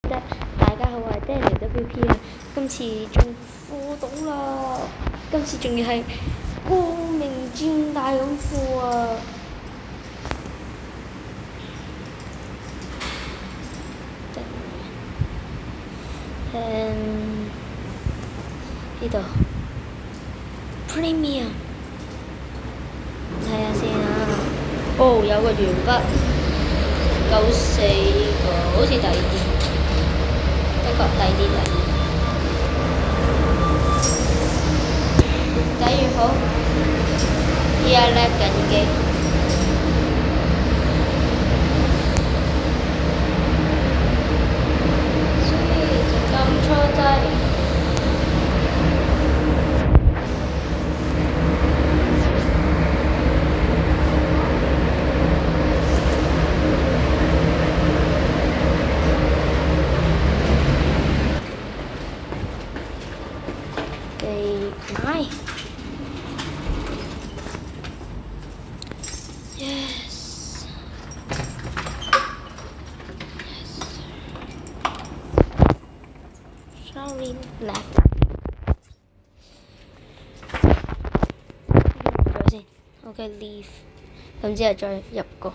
大家好，我係 Danny WP 啊！今次仲課到啦，今次仲要係光明正大咁課啊！呢度 Premium 睇下先啊！哦，有個鉛筆94個，好似第二啲，一個第二啲第二好，依家叻緊機。所以就撳錯掣。買 yes sorry left 咗先 OK leave 咁之後再入個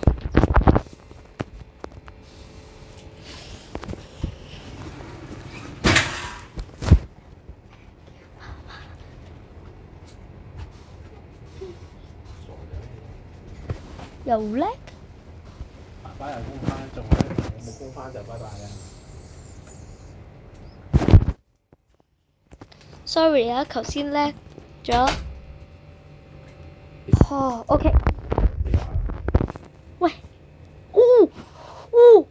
又叻，爸爸又供翻，仲有冇供翻就拜拜啦。Sorry 啊，頭先叻咗。OK。喂，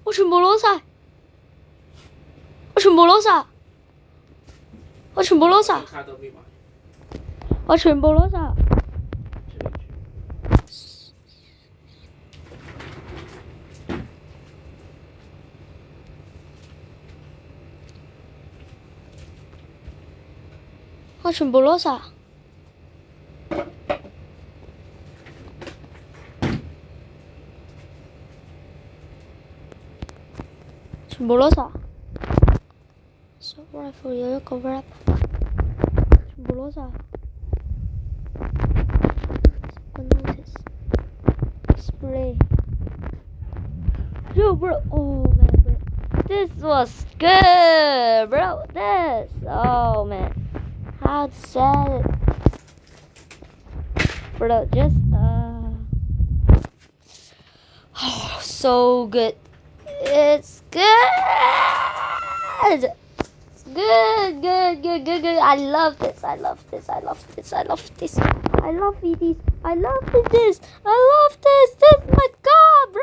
我全部攞晒，我全部攞晒，我全部攞晒，我全部攞晒。我全部攞晒，全部攞晒。Assault rifle 有一個 wrap， 全部攞晒。個 notice spray。Yo bro, oh man bro, this was good bro, this, oh man. How to say it, bro? Just oh, so good. It's good. It's good. I love this. I love this. I love this. I love this. I love this. I love this. I love this. This, my God, bro.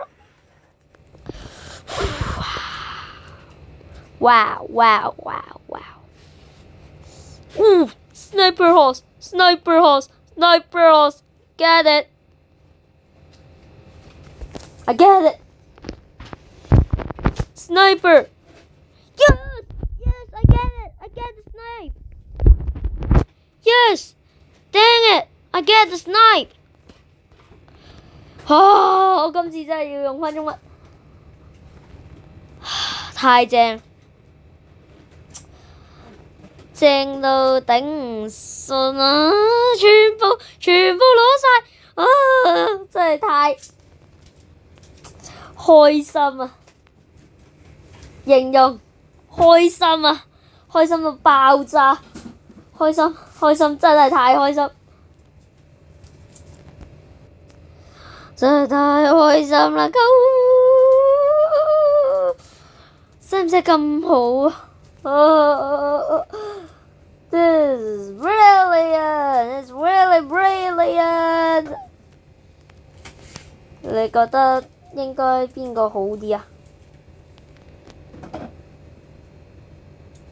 Wow. Wow. Wow. Wow. Ooh, sniper horse, sniper horse, sniper horse. Get it. I get it. Sniper. Yes, yes, I get it. I get the snipe. Yes. Dang it. I get the snipe. 我今次真係要用返中文。太正。正到頂唔順啊！全部攞晒啊！真係太開心啊！形容開心啊！開心到爆炸！開心真係太開心！真係太開心啦！使唔使咁好啊？This is brilliant! It's really brilliant! 你覺得應該邊個好啲啊？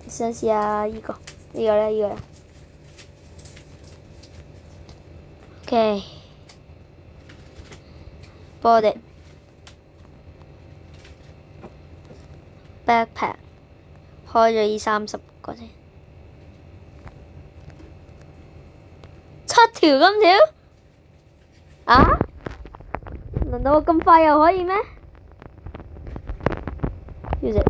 想試下呢個咧。OK. Body. Backpack. 開咗呢30個先。7條金條？啊？難道我咁快又可以咩？Use it.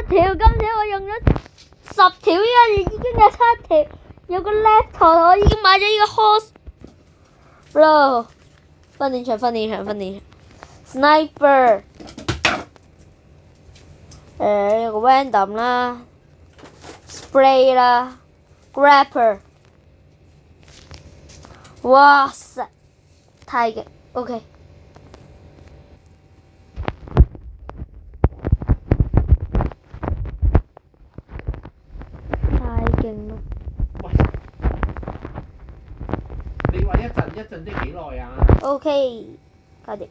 條，今次我用咗10條，依家已經有7條。有個 laptop，我已經買咗呢個 horse。Bro，訓練場，sniper。有個 random 啦 ，spray 啦 ，grapper。哇塞，太勁 ，OK。太勁啦！喂，你話一陣即幾耐啊？ OK，搞掂。